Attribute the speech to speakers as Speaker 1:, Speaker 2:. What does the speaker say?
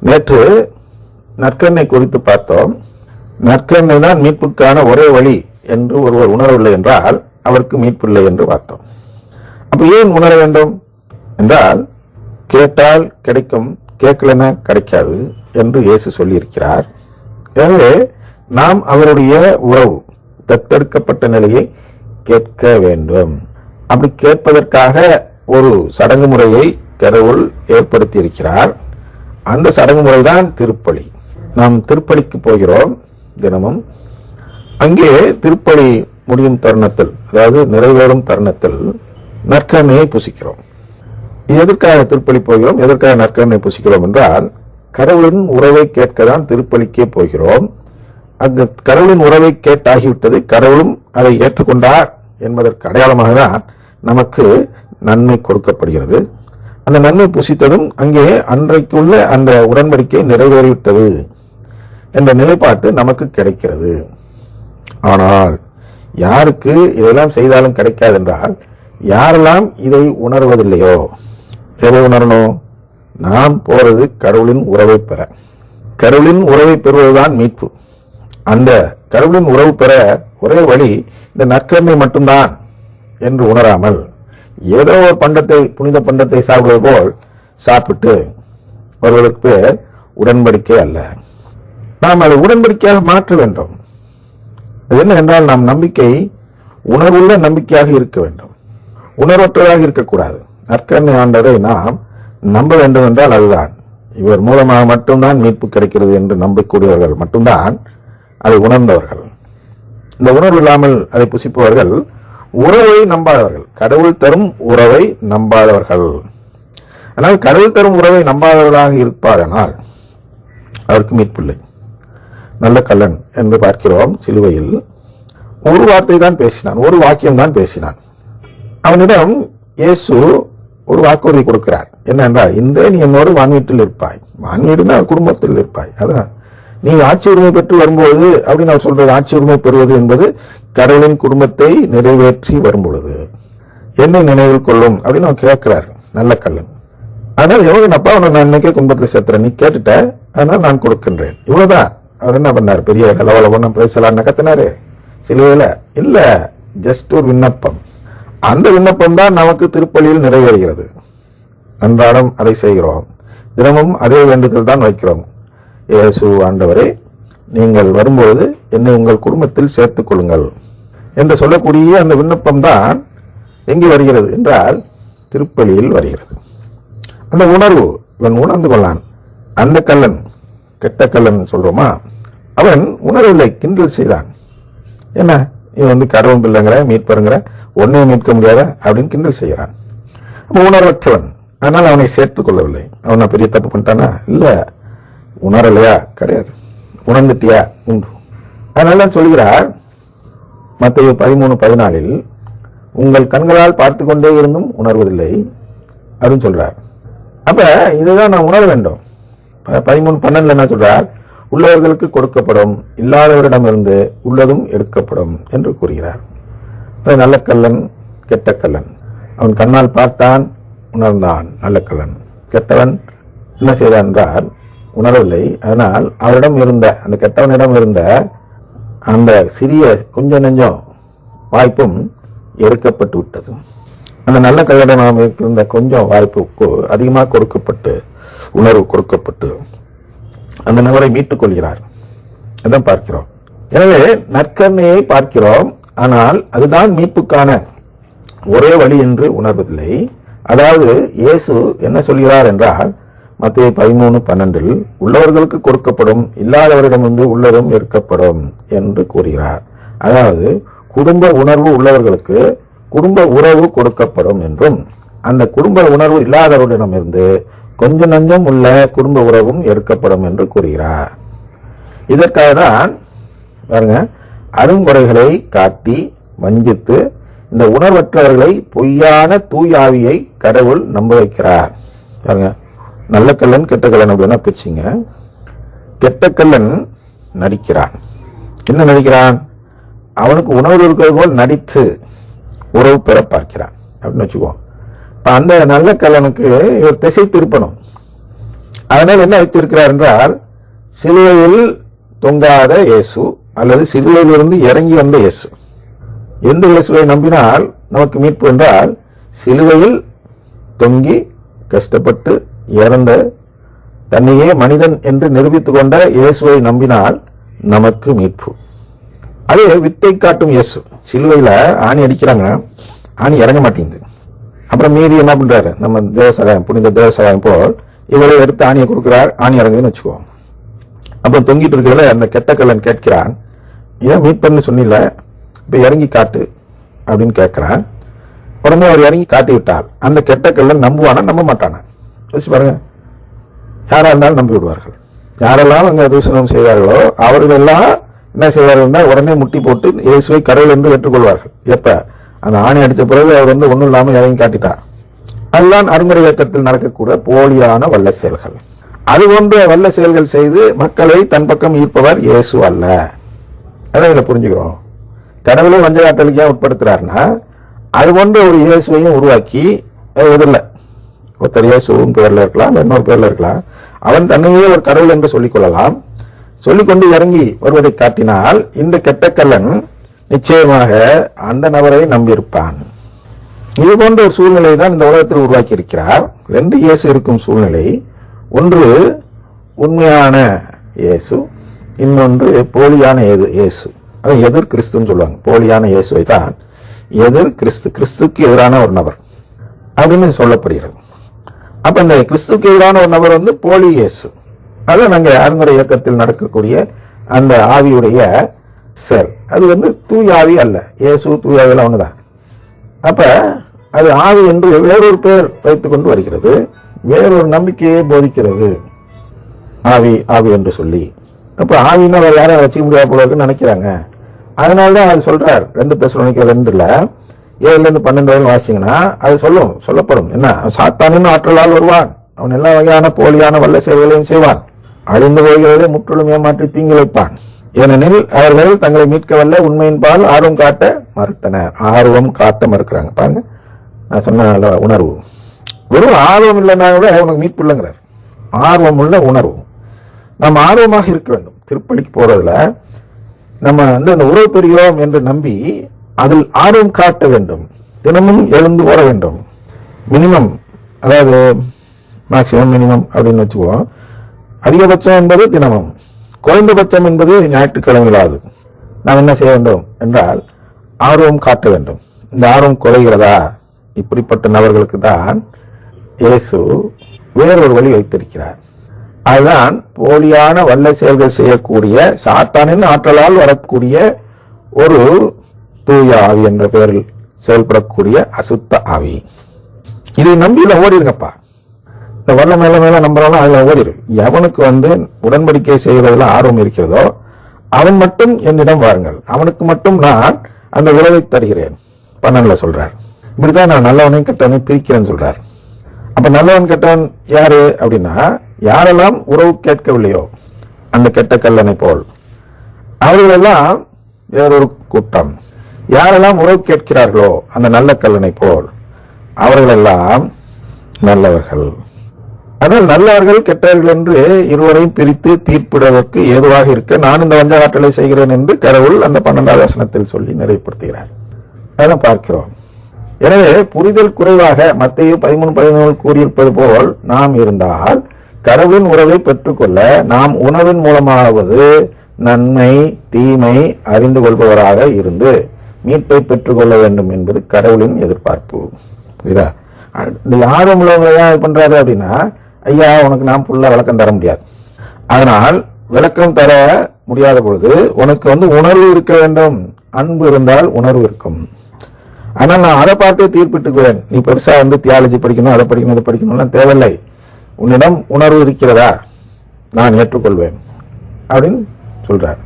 Speaker 1: நேற்று நற்கருணை குறித்து பார்த்தோம். நற்கருணை தான் மீட்புக்கான ஒரே வழி என்று ஒருவர் உணரவில்லை என்றால் அவருக்கு மீட்பு இல்லை என்று பார்த்தோம். அப்ப ஏன் உணர வேண்டும் என்றால், கேட்டால் கிடைக்கும், கேட்கலனா கிடைக்காது என்று இயேசு சொல்லியிருக்கிறார். எனவே நாம் அவருடைய உறவு, தத்தெடுக்கப்பட்ட நிலையை கேட்க வேண்டும். அப்படி கேட்பதற்காக ஒரு சடங்கு முறையை கடவுள் ஏற்படுத்தி இருக்கிறார். அந்த சடங்கு முறைதான் திருப்பலி. நாம் திருப்பலிக்கு போகிறோம் தினமும். அங்கே திருப்பலி முடியும் தருணத்தில், அதாவது நிறைவேறும் தருணத்தில் நற்கருணையை புசிக்கிறோம். எதற்காக திருப்பலி போகிறோம், எதற்காக நற்கருணை புசிக்கிறோம் என்றால், கடவுளின் உறவை கேட்கத்தான் திருப்பலிக்கே போகிறோம். அங்கு கடவுளின் உறவை கேட்டாகிவிட்டது, கடவுளும் அதை ஏற்றுக்கொண்டார் என்பதற்கு அடையாளமாக தான் நமக்கு நன்மை கொடுக்கப்படுகிறது. அந்த நன்மை புசித்ததும் அங்கே அன்றைக்குள்ள அந்த உடன்படிக்கை நிறைவேறிவிட்டது என்ற நிலைப்பாட்டு நமக்கு கிடைக்கிறது. ஆனால் யாருக்கு இதெல்லாம் செய்தாலும் கிடைக்காது என்றால், யாரெல்லாம் இதை உணர்வதில்லையோ, எதை உணரணும்? நாம் போறது கடவுளின் உறவை பெற. கடவுளின் உறவை பெறுவதுதான் மீட்பு. அந்த கடவுளின் உறவு பெற ஒரே வழி இந்த நற்கருணை மட்டும்தான் என்று உணராமல், ஏதோ ஒரு பண்டத்தை, புனித பண்டத்தை சாப்பிடுவது போல் சாப்பிட்டு வருவதற்கு பேர் உடன்படிக்கை அல்ல. நாம் அதை உடன்படிக்கையாக மாற்ற வேண்டும். அது என்ன என்றால், நாம் நம்பிக்கை உணர்வுள்ள நம்பிக்கையாக இருக்க வேண்டும், உணர்வற்றதாக இருக்கக்கூடாது. நற்கருணை ஆண்டவரை நாம் நம்ப வேண்டும் என்றால் அதுதான். இவர் மூலமாக மட்டும்தான் மீட்பு கிடைக்கிறது என்று நம்பக்கூடியவர்கள் மட்டும்தான் அதை உணர்ந்தவர்கள். இந்த உணர்வு இல்லாமல் அதை புசிப்பவர்கள் உறவை நம்பாதவர்கள், கடவுள் தரும் உறவை நம்பாதவர்கள். ஆனால் கடவுள் தரும் உறவை நம்பாதவர்களாக இருப்பாரானால் அவருக்கு மீட்பில்லை. நல்ல கள்ளன் என்று பார்க்கிறோம். சிலுவையில் ஒரு வார்த்தை தான் பேசினான், ஒரு வாக்கியம் தான் பேசினான். அவனிடம் இயேசு ஒரு வாக்குறுதி கொடுக்கிறார். என்னென்றால், இன்றே நீ என்னோடு வான்வீட்டில் இருப்பாய். வான்வீடுனா குடும்பத்தில் இருப்பாய். அதான் நீ ஆட்சி உரிமை பெற்று வரும்போது அப்படின்னு அவர் சொல்றது. ஆட்சி உரிமை பெறுவது என்பது கடவுளின் குடும்பத்தை நிறைவேற்றி வரும்பொழுது என்னை நினைவில் கொள்ளும் அப்படின்னு அவன் கேட்கிறார், நல்ல கள்ளன். ஆனால் எவ்வளவுப்பா அவனை நான் இன்னைக்கே குடும்பத்தில் சேர்த்துறேன், நீ கேட்டுட்ட, அதனால் நான் கொடுக்கின்றேன், இவ்வளவுதான். அவர் என்ன பண்ணார்? பெரிய கலவலம் பேசலான்னு கத்தினாரு சிலுவையில? இல்ல, ஜஸ்ட் ஒரு விண்ணப்பம். அந்த விண்ணப்பம் தான் நமக்கு திருப்பலியில் நிறைவேறுகிறது. அன்றாடம் அதை செய்கிறோம், தினமும் அதே வேண்டுதல் தான் வைக்கிறோம். இயேசு ஆண்டவரே, நீங்கள் வரும்போது என்னை உங்கள் குடும்பத்தில் சேர்த்துக் கொள்ளுங்கள் என்று சொல்லக்கூடிய அந்த விண்ணப்பம் தான் எங்கே வருகிறது என்றால் திருப்பலியில் வருகிறது. அந்த உணர்வு இவன் உணர்ந்து கொள்ளான். அந்த கள்ளன், கெட்ட கள்ளன் சொல்றோமா, அவன் உணர்வில்லை, கிண்டல் செய்தான். என்ன, இவன் கடவுள் பிள்ளைங்கிற, மீட்பருங்கிற, ஒன்னே மீட்க முடியாத அப்படின்னு கிண்டல் செய்கிறான். அவன் உணர்வற்றவன், அதனால் அவனை சேர்த்துக் கொள்ளவில்லை. அவனை பெரிய தப்பு பண்ணிட்டானா? இல்ல. உணரலையா? கிடையாது. உணர்ந்துட்டியா? உண்டு. அதனால சொல்கிறார் மத்தேயு 13:14, உங்கள் கண்களால் பார்த்து கொண்டே இருந்தும் உணர்வதில்லை அப்படின்னு சொல்றார். அப்ப இதுதான் நான் உணர வேண்டும். 13:12 என்ன சொல்றார்? உள்ளவர்களுக்கு கொடுக்கப்படும், இல்லாதவரிடமிருந்து உள்ளதும் எடுக்கப்படும் என்று கூறுகிறார். அது நல்ல கள்ளன், கெட்ட கள்ளன். அவன் கண்ணால் பார்த்தான், உணர்ந்தான், நல்ல கள்ளன். கெட்டவன் என்ன செய்தான் என்றால் உணரவில்லை. அதனால் அவரிடம் இருந்த, அந்த கெட்டவனிடம் இருந்த அந்த சிறிய கொஞ்சம் நெஞ்சம் வாய்ப்பும் எடுக்கப்பட்டு விட்டது. அந்த நல்ல கள்ளனிடம் இருந்த கொஞ்சம் வாய்ப்புக்கு அதிகமாக கொடுக்கப்பட்டு, உணர்வு கொடுக்கப்பட்டு அந்த நபரை மீட்டுக் கொள்கிறார். அதான் பார்க்கிறோம். எனவே நற்கருணையை பார்க்கிறோம், ஆனால் அதுதான் மீட்புக்கான ஒரே வழி என்று உணர்வதில்லை. அதாவது இயேசு என்ன சொல்கிறார் என்றால், மத்தேயு 13:12, உள்ளவர்களுக்கு கொடுக்கப்படும், இல்லாதவரிடமிருந்து உள்ளதும் எடுக்கப்படும் என்று கூறுகிறார். அதாவது குடும்ப உணர்வு உள்ளவர்களுக்கு குடும்ப உறவு கொடுக்கப்படும் என்றும், அந்த குடும்ப உணர்வு இல்லாதவரிடமிருந்து கொஞ்சம் நஞ்சம் உள்ள குடும்ப உறவும் எடுக்கப்படும் என்று கூறுகிறார். இதற்காக தான் பாருங்க, அருங்குறைகளை காட்டி வஞ்சித்து இந்த உணர்வற்றவர்களை பொய்யான தூயாவியை கடவுள் நம்ப வைக்கிறார். பாருங்க, நல்ல கள்ளன் கெட்ட கள்ளன் அப்படின்னா பிரிச்சிங்க. கெட்ட கள்ளன் நடிக்கிறான். என்ன நடிக்கிறான்? அவனுக்கு உணர்வு இருக்கிறது போல் நடித்து உறவு பெற பார்க்கிறான் அப்படின்னு வச்சுக்குவோம். இப்ப அந்த நல்ல கள்ளனுக்கு இவர் திசை திருப்பணும். அதனால் என்ன வைத்திருக்கிறார் என்றால், சிலுவையில் தொங்காத இயேசு அல்லது சிலுவையிலிருந்து இறங்கி வந்த இயேசு. எந்த இயேசுவை நம்பினால் நமக்கு மீட்பு என்றால், சிலுவையில் தொங்கி கஷ்டப்பட்டு இறந்த, தன்னையே மனிதன் என்று நிரூபித்துக் கொண்ட இயேசுவை நம்பினால் நமக்கு மீட்பு. அது வித்தை காட்டும் இயேசு. சிலுவையில் ஆணி அடிக்கிறாங்க, ஆணி இறங்க மாட்டேங்குது. அப்புறம் மீறி என்ன பண்றாரு, நம்ம தேவசகாயம், புனித தேவசகாயம் போல் இவரை எடுத்து ஆணியை கொடுக்கிறார், ஆணி இறங்குதுன்னு வச்சுக்கோ. அப்புறம் தொங்கிட்டு இருக்கிறதுல அந்த கெட்ட கல்லன் கேட்கிறான், ஏன் மீட்பன்னு சொன்னில, இப்போ இறங்கி காட்டு அப்படின்னு கேட்கிறான். உடனே அவர் இறங்கி காட்டி விட்டால் அந்த கெட்ட கல்லன் நம்புவானா நம்ப மாட்டானா? யோசிச்சு பாருங்க. யாரா இருந்தாலும் நம்பி விடுவார்கள். யாரெல்லாம் அங்கே தூஷணம் செய்தார்களோ அவர்கள் எல்லாம் என்ன செய்வார்கள், உடனே முட்டி போட்டு இயேசுவை கடவுள் என்று ஏற்றுக்கொள்வார்கள். எப்ப அந்த ஆணை அடித்த பிறகு அவர் ஒன்றும் இல்லாமல் இறங்கி காட்டிட்டார். அதுதான் அருங்குறை இயக்கத்தில் நடக்கக்கூடிய போலியான வல்ல செயல்கள். அதுபோன்ற வல்ல செயல்கள் செய்து மக்களை தன் பக்கம் ஈர்ப்பவர் இயேசு அல்ல. அதான் இதில் புரிஞ்சுக்கிறோம். கடவுளை வஞ்சகாட்டலுக்கே உட்படுத்துறாருன்னா அது போன்ற ஒரு இயேசுவையும் உருவாக்கி எதிரில் ஒருத்தர் இயேசுவின் பேர்ல இருக்கலாம், இன்னொரு பேர்ல இருக்கலாம், அவன் தன்னையே ஒரு கடவுள் என்று சொல்லிக் கொள்ளலாம். சொல்லிக்கொண்டு இறங்கி வருவதை காட்டினால் இந்த கெட்ட கல்லன் நிச்சயமாக அந்த நபரை நம்பியிருப்பான். இது போன்ற ஒரு சூழ்நிலை தான் இந்த உலகத்தில் உருவாக்கி இருக்கிறார். ரெண்டு இயேசு இருக்கும் சூழ்நிலை. ஒன்று உண்மையான இயேசு, இன்னொன்று போலியான இயேசு. அது எதிர் கிறிஸ்துன்னு சொல்லுவாங்க. போலியான இயேசுவை தான் எதிர் கிறிஸ்து, கிறிஸ்துக்கு எதிரான ஒரு நபர் அப்படின்னு சொல்லப்படுகிறது. அப்ப இந்த கிறிஸ்துக்கு எதிரான ஒரு நபர் போலி இயேசு. அதான் நாங்க அருங்குறை இயக்கத்தில் நடக்கக்கூடிய அந்த ஆவியுடைய செயல். அது தூய ஆவி அல்ல. இயேசு தூய ஆவியெல்லாம் ஒண்ணுதான். அப்ப அது ஆவி என்று வேறொரு பேர் வைத்துக் கொண்டு வருகிறது, வேறொரு நம்பிக்கையை போதிக்கிறது, ஆவி ஆவி என்று சொல்லி. அப்ப ஆவின்னா வேற யாரையும் வச்சுக்க முடியாது போல இருக்குன்னு நினைக்கிறாங்க. அதனாலதான் அது சொல்றார் 2 தெசலோனிக்கர் 2 7-12 வரை வாசிங்கன்னா அது சொல்லப்படும். என்ன, சாத்தானின் ஆற்றலால் வருவான், அவன் எல்லா வகையான போலியான வல்ல செயல்களையும் செய்வான், அழிந்து போகிறவரை முற்றிலும் ஏமாற்றி தீங்கு வைப்பான். ஏனெனில் அவர்கள் தங்களை மீட்க வல்ல உண்மையின் பால் ஆர்வம் காட்ட மறுத்தனர். ஆர்வம் காட்ட மறுக்கிறாங்க. பாருங்க, நான் சொன்ன உணர்வு. வெறும் ஆர்வம் இல்லைன்னா கூட உனக்கு மீட்பு இல்லைங்கிறார். ஆர்வம் உள்ள உணர்வு. நம்ம ஆர்வமாக இருக்க வேண்டும். திருப்பலிக்கு போறதுல நம்ம அந்த உறவு பெறுகிறோம் என்று நம்பி அதில் ஆர்வம் காட்ட வேண்டும். தினமும் எழுந்து வர வேண்டும். மினிமம், அதாவது மேக்சிமம் மினிமம் அப்படின்னு வச்சுக்குவோம். அதிகபட்சம் என்பது தினமும், குறைந்தபட்சம் என்பது ஞாயிற்றுக்கிழமைகளாது. நாம் என்ன செய்ய வேண்டும் என்றால் ஆர்வம் காட்ட வேண்டும். இந்த ஆர்வம் குறைகிறதா? இப்படிப்பட்ட நபர்களுக்கு தான் இயேசு வேறொரு வழி வைத்திருக்கிறார். அதுதான் போலியான வல்ல செயல்கள் செய்யக்கூடிய, சாத்தானின் ஆற்றலால் வரக்கூடிய ஒரு தூய ஆவி என்ற பெயரில் செயல்படக்கூடிய அசுத்த ஆவி. இதை நம்பியில ஓடிருங்கப்பா. இந்த வல்ல மேல மேல நம்புறாலும் அதுல ஓடிரு. எவனுக்கு உடன்படிக்கை செய்வதில் ஆர்வம் இருக்கிறதோ அவன் மட்டும் என்னிடம் வாருங்கள், அவனுக்கு மட்டும் நான் அந்த உறவை தருகிறேன் 12 சொல்றார். இப்படித்தான் நான் நல்லவனையும் கெட்டவனையும் பிரிக்கிறேன்னு சொல்றார். அப்ப நல்லவன் கெட்டவன் யாரு அப்படின்னா, யாரெல்லாம் உறவு கேட்கவில்லையோ அந்த கெட்ட கல்லனை போல், அவர்களெல்லாம் வேறொரு கூட்டம். யாரெல்லாம் உறவு கேட்கிறார்களோ அந்த நல்ல கல்லனை போல், அவர்களெல்லாம் நல்லவர்கள். ஆனால் நல்லவர்கள் கெட்டவர்கள் என்று இருவரையும் பிரித்து தீர்ப்பிடுவதற்கு ஏதுவாக இருக்க நான் இந்த வஞ்சகாட்டலை செய்கிறேன் என்று கடவுள் அந்த 12வது வசனத்தில் சொல்லி நிறைவுபடுத்துகிறார். அதான் பார்க்கிறோம். எனவே புரிதல் குறைவாக மத்தேயு 13:13 கூறியிருப்பது போல் நாம் இருந்தால் கடவுளின் உறவை பெற்றுக்கொள்ள நாம் உணவின் மூலமாவது நன்மை தீமை அறிந்து கொள்பவராக இருந்து மீட்பை பெற்றுக்கொள்ள வேண்டும் என்பது கடவுளின் எதிர்பார்ப்பு. இதா இந்த ஆர்வம் உள்ளவங்க ஏன் பண்றாரு அப்படின்னா, ஐயா உனக்கு நாம் புள்ள விளக்கம் தர முடியாது, அதனால் விளக்கம் தர முடியாத பொழுது உனக்கு உணர்வு இருக்க வேண்டும். அன்பு இருந்தால் உணர்வு இருக்கும். ஆனால் நான் அதை பார்த்தே தீர்ப்பிட்டுக்குவேன். நீ பெருசா தியாலஜி படிக்கணும், அதை படிக்கணும், இதை படிக்கணும்லாம் தேவையில்லை. உன்னிடம் உணர்வு இருக்கிறதா, நான் ஏற்றுக்கொள்வேன் அப்படின்னு சொல்றார்.